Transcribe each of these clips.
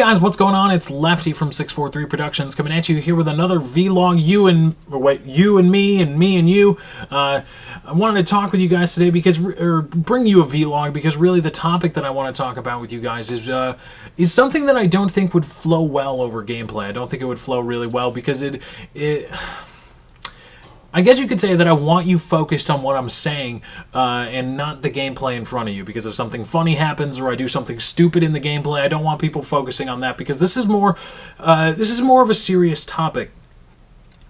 guys, what's going on? It's Lefty from 643 Productions coming at you here with another vlog. You and me and you. I wanted to talk with you guys today bring you a vlog because really the topic that I want to talk about with you guys is something that I don't think would flow well over gameplay. I don't think it would flow really well because I guess you could say that I want you focused on what I'm saying and not the gameplay in front of you, because if something funny happens or I do something stupid in the gameplay, I don't want people focusing on that, because this is more of a serious topic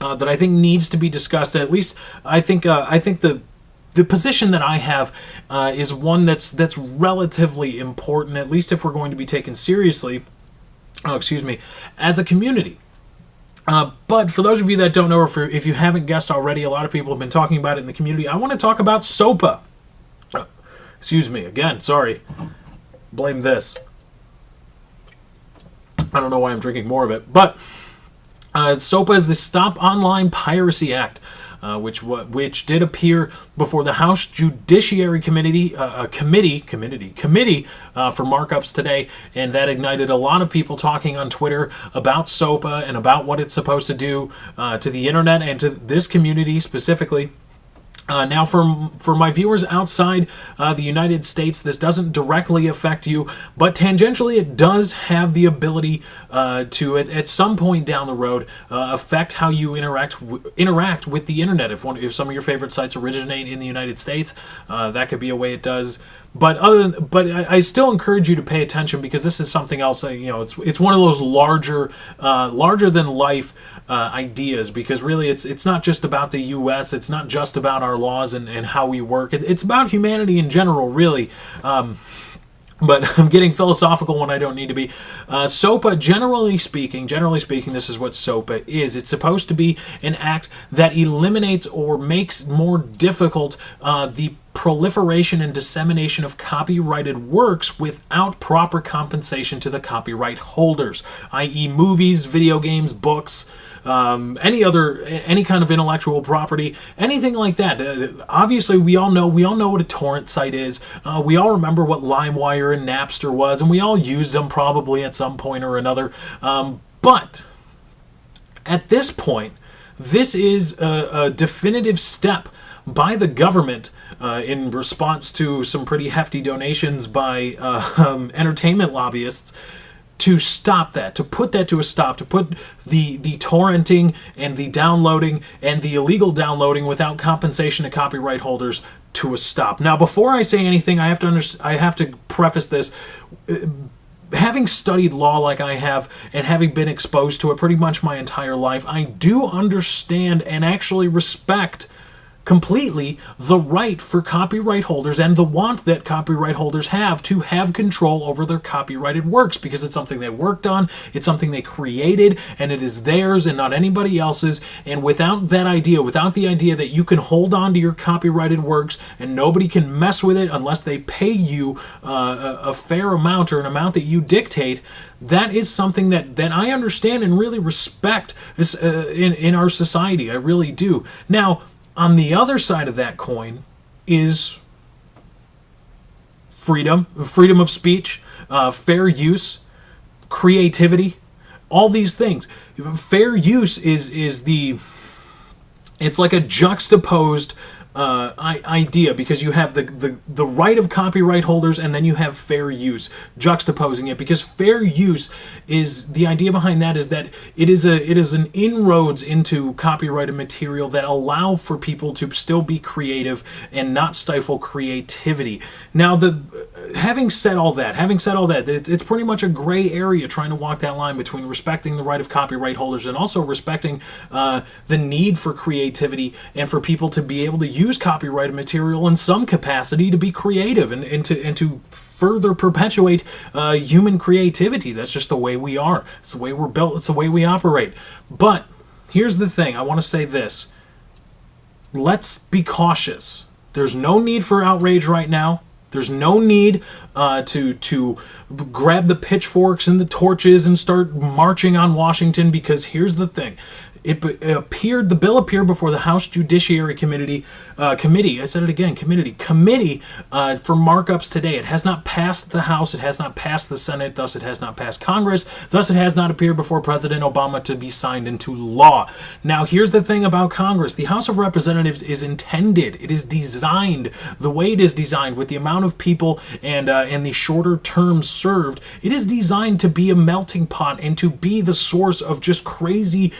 that I think needs to be discussed. At least I think the position that I have is one that's relatively important, at least if we're going to be taken seriously, as a community. But for those of you that don't know, or if you haven't guessed already, a lot of people have been talking about it in the community. I want to talk about SOPA. Excuse me, again, sorry. Blame this. I don't know why I'm drinking more of it. But SOPA is the Stop Online Piracy Act, which did appear before the House Judiciary Committee for markups today, and that ignited a lot of people talking on Twitter about SOPA and about what it's supposed to do to the internet and to this community specifically. Now, for my viewers outside the United States, this doesn't directly affect you, but tangentially it does have the ability to, at some point down the road, affect how you interact with the internet. If some of your favorite sites originate in the United States, that could be a way it does. But I still encourage you to pay attention, because this is something else. It's one of those larger than life ideas, because really it's not just about the U.S. It's not just about our laws and how we work. It's about humanity in general, really. But I'm getting philosophical when I don't need to be. SOPA, generally speaking, this is what SOPA is. It's supposed to be an act that eliminates or makes more difficult the proliferation and dissemination of copyrighted works without proper compensation to the copyright holders, i.e. movies, video games, books, any kind of intellectual property, anything like that. Obviously, we all know what a torrent site is. We all remember what LimeWire and Napster was, and we all used them probably at some point or another. But at this point, this is a definitive step by the government in response to some pretty hefty donations by entertainment lobbyists, to stop that, to put that to a stop, to put the torrenting and the downloading and the illegal downloading without compensation to copyright holders to a stop. Now, before I say anything, I have to preface this. Having studied law like I have, and having been exposed to it pretty much my entire life, I do understand and actually respect completely the right for copyright holders and the want that copyright holders have to have control over their copyrighted works, because it's something they worked on, it's something they created, and it is theirs and not anybody else's. And without that idea, without the idea that you can hold on to your copyrighted works and nobody can mess with it unless they pay you a fair amount or an amount that you dictate, that is something that I understand and really respect in our society. I really do. Now, on the other side of that coin is freedom of speech, fair use, creativity, all these things. Fair use is it's like a juxtaposed idea, because you have the right of copyright holders and then you have fair use, juxtaposing it, because fair use is the idea behind that, is that it is an inroads into copyrighted material that allow for people to still be creative and not stifle creativity. Now, having said all that, it's pretty much a gray area trying to walk that line between respecting the right of copyright holders and also respecting the need for creativity and for people to be able to use copyrighted material in some capacity to be creative and to further perpetuate human creativity. That's just the way we are. It's the way we're built. It's the way we operate. But here's the thing. I want to say this. Let's be cautious. There's no need for outrage right now. There's no need to grab the pitchforks and the torches and start marching on Washington, because here's the thing. the bill appeared before the House Judiciary Committee. I said it again, committee for markups today. It has not passed the House. It has not passed the Senate. Thus, it has not passed Congress. Thus, it has not appeared before President Obama to be signed into law. Now, here's the thing about Congress. The House of Representatives is intended. It is designed the way it is designed, with the amount of people and the shorter terms served. It is designed to be a melting pot and to be the source of just crazy,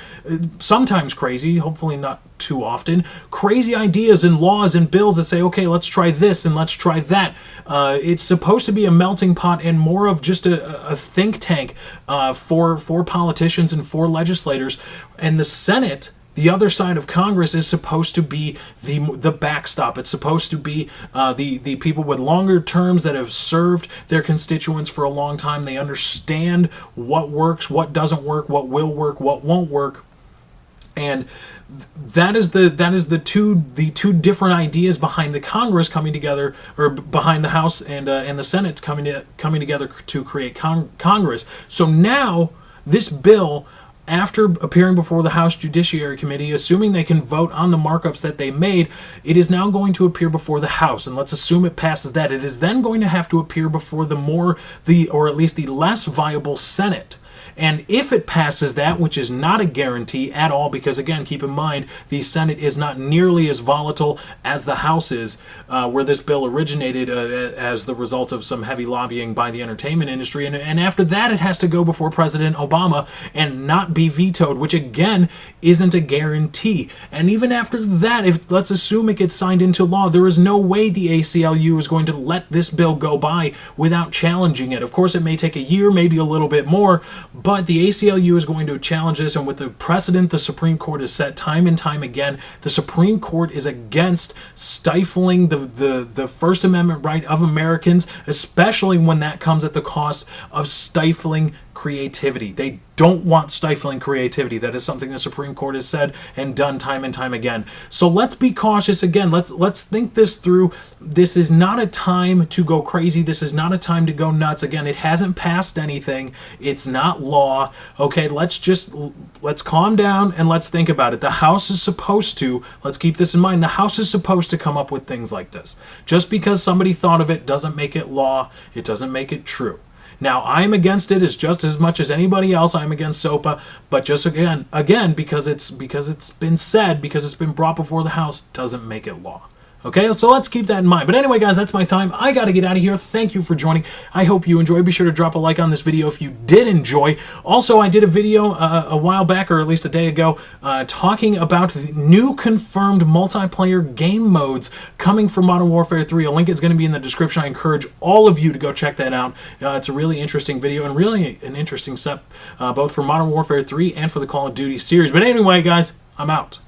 sometimes crazy, hopefully not too often, crazy ideas and laws and bills that say, okay, let's try this and let's try that. It's supposed to be a melting pot and more of just a think tank for politicians and for legislators. And the Senate, the other side of Congress, is supposed to be the backstop. It's supposed to be the people with longer terms that have served their constituents for a long time. They understand what works, what doesn't work, what will work, what won't work. And that is the two different ideas behind the Congress coming together, or behind the House and the Senate coming together to create Congress. So now this bill, after appearing before the House Judiciary Committee, assuming they can vote on the markups that they made, it is now going to appear before the House, and let's assume it passes that. It is then going to have to appear before or at least the less viable Senate. And if it passes that, which is not a guarantee at all, because again, keep in mind, the Senate is not nearly as volatile as the House is, where this bill originated as the result of some heavy lobbying by the entertainment industry. And after that, it has to go before President Obama and not be vetoed, which again, isn't a guarantee. And even after that, let's assume it gets signed into law, there is no way the ACLU is going to let this bill go by without challenging it. Of course, it may take a year, maybe a little bit more, but the ACLU is going to challenge this, and with the precedent the Supreme Court has set time and time again, the Supreme Court is against stifling the First Amendment right of Americans, especially when that comes at the cost of stifling creativity. They don't want stifling creativity. That is something the Supreme Court has said and done time and time again. So let's be cautious again. Let's think this through. This is not a time to go crazy. This is not a time to go nuts. Again, it hasn't passed anything. It's not law. Okay, let's calm down and let's think about it. The House is supposed to, let's keep this in mind, the House is supposed to come up with things like this. Just because somebody thought of it doesn't make it law. It doesn't make it true. Now, I'm against it just as much as anybody else. I'm against SOPA, but just again, because it's been said, because it's been brought before the House, doesn't make it law. Okay, so let's keep that in mind. But anyway, guys, that's my time. I got to get out of here. Thank you for joining. I hope you enjoyed. Be sure to drop a like on this video if you did enjoy. Also, I did a video a while back, or at least a day ago, talking about the new confirmed multiplayer game modes coming for Modern Warfare 3. A link is going to be in the description. I encourage all of you to go check that out. It's a really interesting video and really an interesting step, both for Modern Warfare 3 and for the Call of Duty series. But anyway, guys, I'm out.